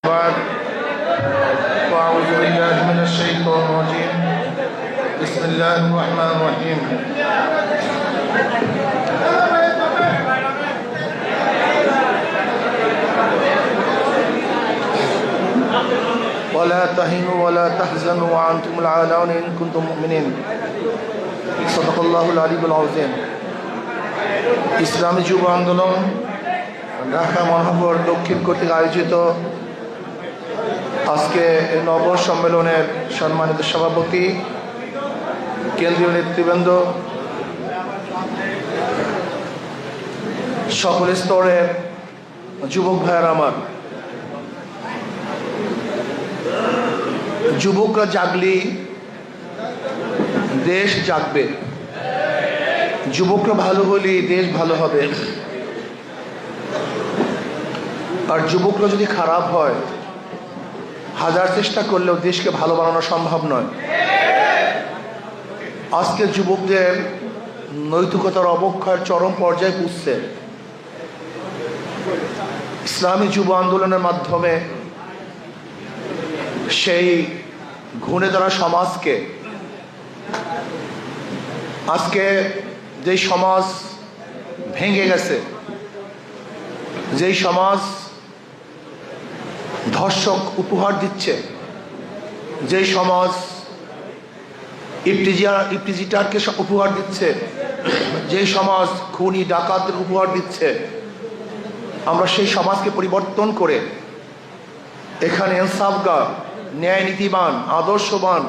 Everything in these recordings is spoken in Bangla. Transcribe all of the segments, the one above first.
بعد فأعوذ بالله من الشيطان الرجيم بسم الله الرحمن الرحيم ولا تهنوا ولا تحزنوا وأنتم الأعلون إن كنتم مؤمنين صدق الله العلي العظيم ইসলামী যুব আন্দোলন ঢাকা মহানগর দক্ষিণ কর্তৃক আয়োজিত আজকে নব সম্মেলনের সম্মানিত সভাপতি, কেন্দ্রীয় নেতৃবৃন্দ, সকল স্তরের যুবক ভাইয়েরা, আমার যুবকরা জাগলি দেশ জাগবে, যুবকরা ভালো হলে দেশ ভালো হবে, আর যুবকরা যদি খারাপ হয় হাজার চেষ্টা করলেও দেশকে ভালো বানানো সম্ভব নয়। আজকের যুবকদের নৈতিকতার অবক্ষয়ের চরম পর্যায়ে পুষছে। ইসলামী যুব আন্দোলনের মাধ্যমে সেই ঘুণে ধরা সমাজকে, আজকে যেই সমাজ ভেঙে গেছে, যেই সমাজ ধর্ষক উপহার দিচ্ছে, যেই সমাজ ইফটিজিটারকে উপহার দিচ্ছে, যেই সমাজ খুনি ডাকাতদের উপহার দিচ্ছে, আমরা সেই সমাজকে পরিবর্তন করে এখানে ইনসাফগার, ন্যায় নীতিবান, আদর্শবান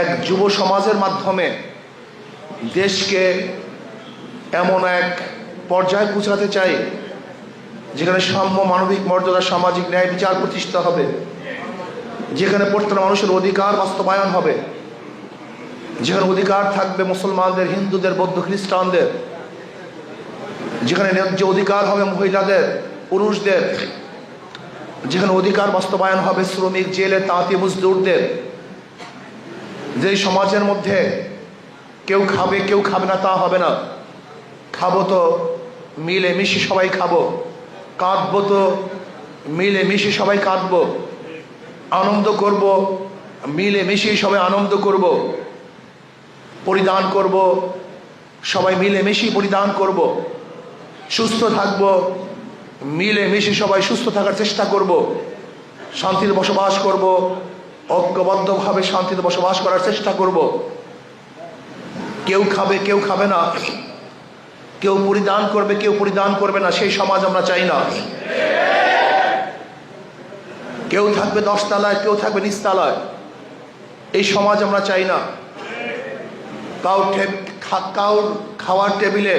এক যুব সমাজের মাধ্যমে দেশকে এমন এক পর্যায়ে পৌঁছাতে চাই যেখানে সাম্য, মানবিক মর্যাদা, সামাজিক ন্যায় বিচার প্রতিষ্ঠা হবে, যেখানে প্রত্যেকটা মানুষের অধিকার বাস্তবায়ন হবে, যেখানে অধিকার থাকবে মুসলমানদের, হিন্দুদের, বৌদ্ধ, খ্রিস্টানদের, যেখানে ন্যায্য অধিকার হবে মহিলাদের, পুরুষদের, যেখানে অধিকার বাস্তবায়ন হবে শ্রমিক, জেলে, তাঁতি, মজদুরদের। যেই সমাজের মধ্যে কেউ খাবে কেউ খাবে না তা হবে না, খাবো তো মিলে মিশে সবাই খাবো, কাঁদবো তো মিলে মিশে সবাই কাঁদবো, আনন্দ করব মিলে মিশে সবাই আনন্দ করব, পরিধান করব সবাই মিলে মিশে পরিধান করব, সুস্থ থাকবো মিলে মিশে সবাই সুস্থ থাকার চেষ্টা করব, শান্তিতে বসবাস করব, ঐক্যবদ্ধভাবে শান্তিতে বসবাস করার চেষ্টা করব। কেউ খাবে কেউ খাবে না, কেউ পরিধান করবে কেউ পরিধান করবে না, সেই সমাজ আমরা চাই না। কেউ থাকবে 10 তলায় কেউ থাকবে নিচতলায়, এই সমাজ আমরা চাই না। কাউর খাওয়ার টেবিলে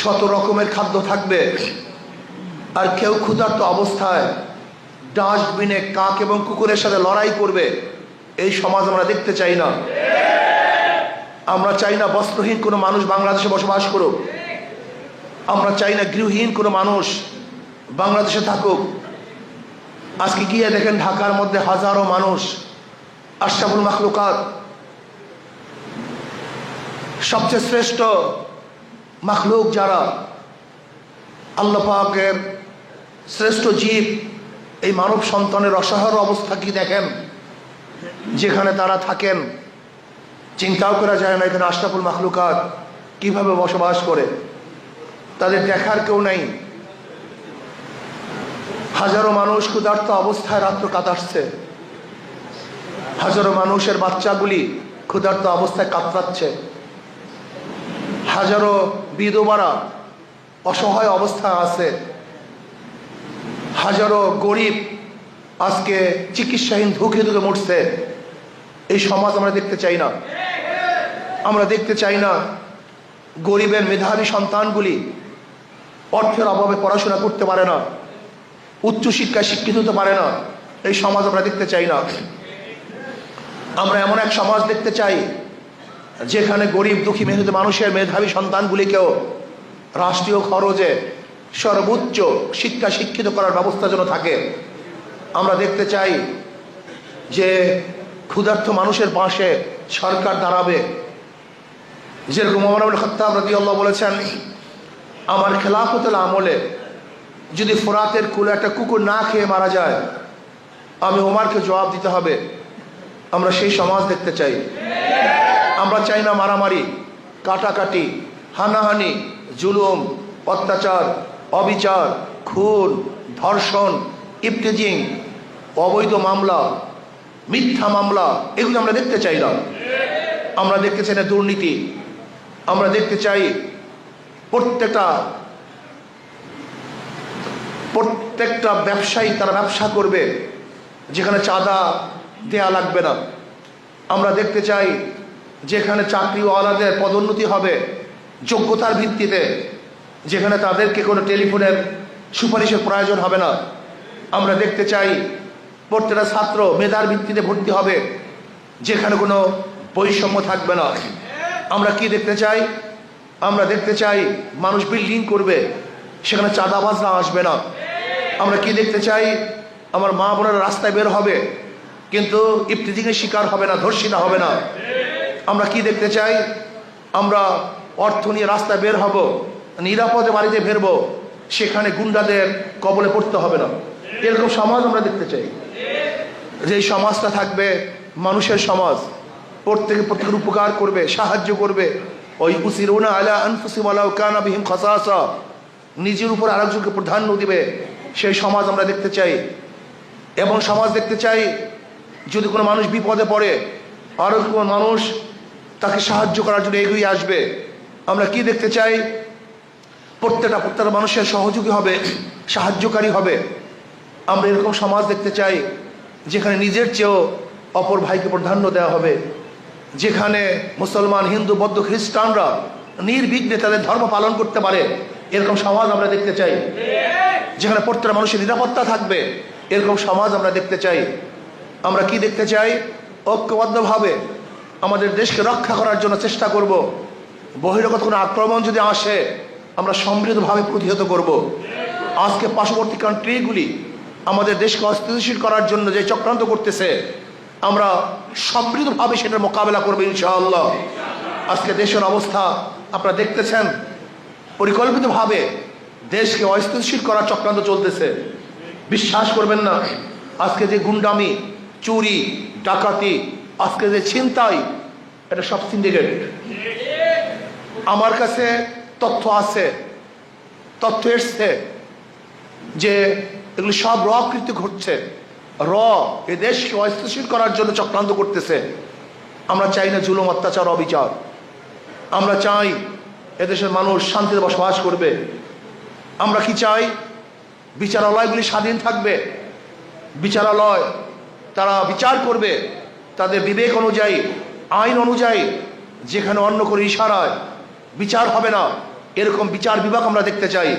100 রকমের খাদ্য থাকবে, আর কেউ ক্ষুধার্ত অবস্থায় ডাস্টবিনে কাক এবং কুকুরের সাথে লড়াই করবে, এই সমাজ আমরা দেখতে চাই না। আমরা চাই না বস্ত্রহীন কোনো মানুষ বাংলাদেশে বসবাস করুক, আমরা চাই না গৃহহীন কোনো মানুষ বাংলাদেশে থাকুক। আজকে গিয়ে দেখেন ঢাকার মধ্যে হাজারো মানুষ, আশরাফুল মাখলুকাত, সবচেয়ে শ্রেষ্ঠ মাখলুক যারা, আল্লাহ পাকের শ্রেষ্ঠ জীব, এই মানব সন্তানের অসহায় অবস্থা কি দেখেন, যেখানে তারা থাকেন চিন্তাও করা যায় না এখানে আশরাফুল মাখলুকাত কিভাবে বসবাস করে, তাদের দেখার কেউ নাই। হাজারো মানুষ ক্ষুধার্ত অবস্থায় রাত্র কাটাচ্ছে, হাজারো মানুষের বাচ্চাগুলি ক্ষুধার্ত অবস্থায় কাতরাচ্ছে, হাজারো বিধবারা অসহায় অবস্থায় আছে, হাজারো গরিব আজকে চিকিৎসাহীন ধুকে ধুকে মরছে। এই সমাজ আমরা দেখতে চাই না। আমরা দেখতে চাই না গরিবের মেধাবী সন্তানগুলি অর্থের অভাবে পড়াশোনা করতে পারে না, উচ্চশিক্ষায় শিক্ষিত হতে পারে না, এই সমাজ আমরা দেখতে চাই না। আমরা এমন এক সমাজ দেখতে চাই যেখানে গরিব দুঃখী মেহনতি মানুষের মেধাবী সন্তানগুলিকেও রাষ্ট্রীয় খরচে সর্বোচ্চ শিক্ষিত করার ব্যবস্থা যেন থাকে। আমরা দেখতে চাই যে ক্ষুধার্ত মানুষের পাশে সরকার দাঁড়াবে। যেরকম ওমর ইবনে খাত্তাব রাদিয়াল্লাহু বলেছেন, আমার খেলাফতের আমলে যদি ফোরাতের কুলে একটা কুকুর না খেয়ে মারা যায়, আমি ওমারকে জবাব দিতে হবে। আমরা সেই সমাজ দেখতে চাই। আমরা চাই না মারামারি, কাটাকাটি, হানাহানি, জুলুম, অত্যাচার, অবিচার, খুন, ধর্ষণ, ইফতেজিং, অবৈধ মামলা, মিথ্যা মামলা, এগুলো আমরা দেখতে চাই না। আমরা দেখতে চাই না দুর্নীতি। আমরা দেখতে চাই প্রত্যেকটা ব্যবসায়ী তারা ব্যবসা করবে যেখানে চাঁদা দেয়া লাগবে না। আমরা দেখতে চাই যেখানে চাকরিওয়ালাদের পদোন্নতি হবে যোগ্যতার ভিত্তিতে, যেখানে তাদেরকে কোনো টেলিফোনের সুপারিশের প্রয়োজন হবে না। আমরা দেখতে চাই প্রত্যেকটা ছাত্র মেধার ভিত্তিতে ভর্তি হবে, যেখানে কোনো বৈষম্য থাকবে না। আমরা কি দেখতে চাই? আমরা দেখতে চাই মানুষ বিল্ডিং করবে, সেখানে চাঁদাবাজরা আসবে না। আমরা কি দেখতে চাই? আমার মা বোনেরা রাস্তায় বের হবে কিন্তু ইফতিজিংয়ের শিকার হবে না, ধর্ষিতা হবে না। আমরা কি দেখতে চাই? আমরা অর্থ নিয়ে রাস্তায় বের হব, নিরাপদে বাড়িতে ফিরবো, সেখানে গুন্ডাদের কবলে পড়তে হবে না। এরকম সমাজ আমরা দেখতে চাই, যে সমাজটা থাকবে মানুষের সমাজ, প্রত্যেকের উপকার করবে, সাহায্য করবে। ওই উসিরুনা আলা আনফুসিহিম ওয়ালাউ কানা বিহিম খাসাসা, নিজের উপর আরেকজনকে প্রাধান্য দিবে, সেই সমাজ আমরা দেখতে চাই। এবং সমাজ দেখতে চাই যদি কোনো মানুষ বিপদে পড়ে আরো কোনো মানুষ তাকে সাহায্য করার জন্য এগিয়ে আসবে। আমরা কি দেখতে চাই? প্রত্যেকটা মানুষের সহযোগী হবে, সাহায্যকারী হবে। আমরা এরকম সমাজ দেখতে চাই যেখানে নিজের চেয়েও অপর ভাইকে প্রাধান্য দেওয়া হবে, যেখানে মুসলমান, হিন্দু, বৌদ্ধ, খ্রিস্টানরা নির্বিঘ্নে তাদের ধর্ম পালন করতে পারে। এরকম সমাজ আমরা দেখতে চাই, যেখানে প্রত্যেকটা মানুষের নিরাপত্তা থাকবে। এরকম সমাজ আমরা দেখতে চাই। আমরা কি দেখতে চাই? ঐক্যবদ্ধভাবে আমাদের দেশকে রক্ষা করার জন্য চেষ্টা করব। বহিরাগত কোনো আক্রমণ যদি আসে আমরা সমৃদ্ধভাবে প্রতিহত করব। আজকে পার্শ্ববর্তী কান্ট্রিগুলি আমাদের দেশকে অস্থিতিশীল করার জন্য যে চক্রান্ত করতেছে, আমরা সমৃদ্ধভাবে সেটার মোকাবেলা করবো ইনশাআল্লাহ। আজকে দেশের অবস্থা আপনারা দেখতেছেন, পরিকল্পিতভাবে দেশকে অস্থিতিশীল করার চক্রান্ত চলতেছে। বিশ্বাস করবেন না, আজকে যে গুন্ডামি, চুরি, ডাকাতি, আজকে যে ছিনতাই, এটা সব সিন্ডিকেট। আমার কাছে তথ্য আছে, তথ্য এসছে যে এগুলি সব কৃত্য ঘটছে। এ দেশকে অস্থিতিশীল করার জন্য চক্রান্ত করতেছে। আমরা চাই না জুলুম, অত্যাচার, অবিচার। আমরা চাই এদেশের মানুষ শান্তিতে বসবাস করবে। আমরা কি চাই? বিচারালয়গুলি স্বাধীন থাকবে। বিচারালয় তারা বিচার করবে তাদের বিবেক অনুযায়ী, আইন অনুযায়ী। যেখানে অন্য কোনো ইশারায় বিচার হবে না, এরকম বিচার বিভাগ আমরা দেখতে চাই।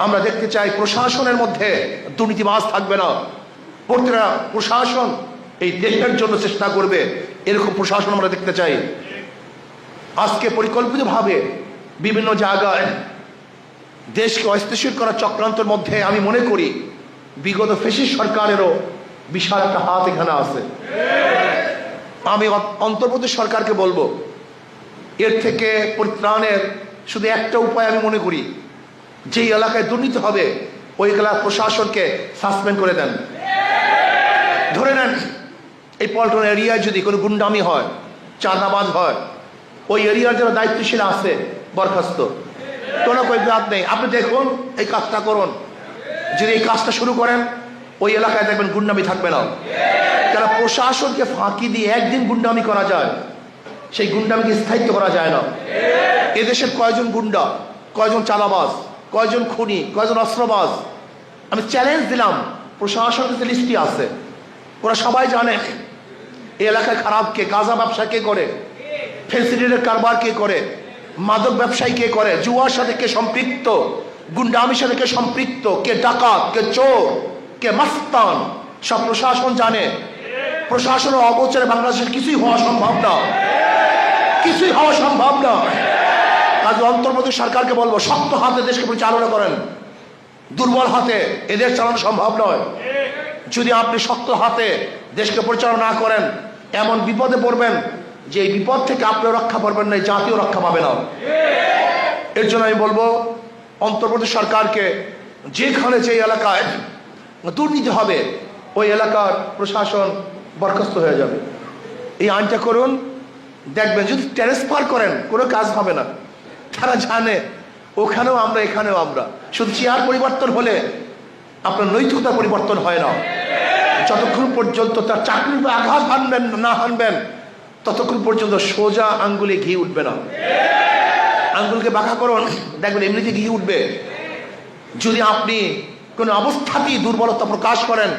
আমরা দেখতে চাই প্রশাসনের মধ্যে দুর্নীতিবাজ থাকবে না। প্রত্যেকটা প্রশাসন এই দেশের জন্য চেষ্টা করবে, এরকম প্রশাসন আমরা দেখতে চাই। আজকে পরিকল্পিতভাবে বিভিন্ন জায়গায় দেশকে অস্থিতিশীল করার চক্রান্তের মধ্যে আমি মনে করি বিগত ফ্যাসিস্ট সরকারেরও বিশাল একটা হাত এখানে আছে। আমি অন্তর্বর্তী সরকারকে বলবো, এর থেকে পরিত্রাণের শুধু একটা উপায় আমি মনে করি, যেই এলাকায় দুর্নীতি হবে ওই এলাকার প্রশাসনকে সাসপেন্ড করে দেন। ধরে নেন এই পল্টন এরিয়ায় যদি কোনো গুন্ডামি হয়, চাঁদাবাজ হয়, ওই এরিয়ার যারা দায়িত্বশীল আছে বরখাস্ত, কোনো বিবাদ নেই। আপনি দেখুন, এই কাজটা করুন। যদি এই কাজটা শুরু করেন ওই এলাকায় দেখবেন গুন্ডামি থাকবে না। যারা প্রশাসনকে ফাঁকি দিয়ে একদিন গুন্ডামি করা যায়, সেই গুন্ডামিকে স্থায়িত্ব করা যায় না। এদেশের কয়জন গুন্ডা, কয়জন চাঁদাবাজ, কয়জন খুনি, কয়জন অস্ত্রবাজ, আমি চ্যালেঞ্জ দিলাম, প্রশাসনের কাছে লিস্টটি আছে। ওরা সবাই জানে এই এলাকায় খারাপ কে, গাঁজা ব্যবসা কে করে, ফেন্সিডিলের কারবার কে করে, মাদক ব্যবসায়ী কে করে, জুয়ার সাথে কে সম্পৃক্ত, গুন্ডামির সাথে কে সম্পৃক্ত, কে ডাকাত, কে চোর, কে মাস্তান, সব প্রশাসন জানে। প্রশাসনের অগোচরে বাংলাদেশের কিছুই হওয়া সম্ভব না, কিছুই হওয়া সম্ভব না। কাজে অন্তর্বর্তী সরকারকে বলবো, শক্ত হাতে দেশকে পরিচালনা করেন, দুর্বল হাতে এদের চালানো সম্ভব নয়। যদি আপনি শক্ত হাতে দেশকে পরিচালনা না করেন, এমন বিপদে পড়বেন যে এই বিপদ থেকে আপনিও রক্ষা পাবেন না, জাতীয় রক্ষা পাবে না। এর জন্য আমি বলবো অন্তর্বর্তী সরকারকে যেখানে যে এলাকায় দুর্নীতি হবে ওই এলাকার প্রশাসন বরখাস্ত হয়ে যাবে। এই আইনটা করুন, দেখবেন যদি ট্রান্সফার করেন কোনো কাজ হবে না। তারা জানে ওখানেও আমরা এখানেও আমরা, শুধু চেয়ার পরিবর্তন হলে আপনার নৈতিকতা পরিবর্তন হয় না। যতক্ষণ পর্যন্ত তার চাকরির উপর আঘাত হানবেন ততক্ষণ পর্যন্ত সোজা আঙ্গুলে ঘি উঠবে না। আঙ্গুলকে বাঁকা করুন, দেখবেন এমনিতে ঘি উঠবে। যদি আপনি কোনো অবস্থাতেই দুর্বলতা প্রকাশ করেন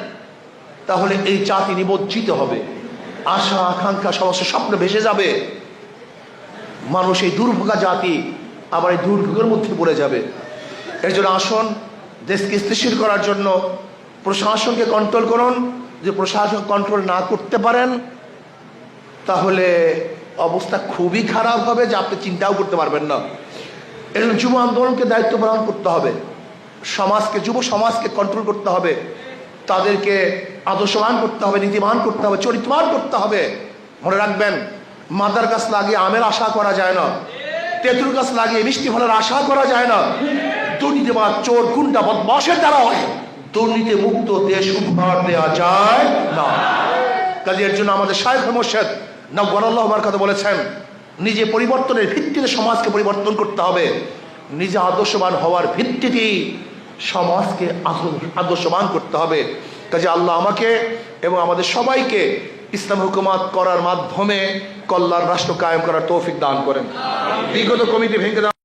তাহলে এই জাতি নিমজ্জিত হবে, আশা আকাঙ্ক্ষা সমস্ত স্বপ্ন ভেসে যাবে। মানুষ এই দুর্ভোগা জাতি আবার এই দুর্ভোগের মধ্যে পড়ে যাবে। এর জন্য আসুন দেশকে স্থিতিশীল করার জন্য প্রশাসনকে কন্ট্রোল করুন। যদি প্রশাসন কন্ট্রোল না করতে পারেন তাহলে অবস্থা খুবই খারাপ হবে, যে আপনি চিন্তাও করতে পারবেন না। এর জন্য যুব আন্দোলনকে দায়িত্ব পালন করতে হবে, সমাজকে যুব সমাজকে কন্ট্রোল করতে হবে, তাদেরকে আদর্শবান করতে হবে, নীতিবান করতে হবে, চরিত্রবান করতে হবে। মনে রাখবেন, মাদার গাছ লাগিয়ে আমের আশা করা যায় না, তেঁতুল গাছ লাগিয়ে মিষ্টি ফলের আশা করা যায় না। দুর্নীতিবাদ, চোর, গুন্ডা, বদমাশের দ্বারা দুর্নীতি মুক্ত দেশ উপহার দেওয়া যায় না। কাজে এর জন্য আমাদের শায়খ মুর্শিদ নওয়ারাল্লাহু বারাকাতুহু বলেছেন, নিজে পরিবর্তনের ভিত্তিতে সমাজকে পরিবর্তন করতে হবে। নিজে আদর্শবান হওয়ার ভিত্তিতেই সমাজকে আদর্শবান করতে হবে। কাজে আল্লাহ আমাকে এবং আমাদের সবাইকে ইসলাম হুকুমাত করার মাধ্যমে কল্যাণ রাষ্ট্র কায়েম করার তৌফিক দান করেন। বিগত কমিটি ভেঙে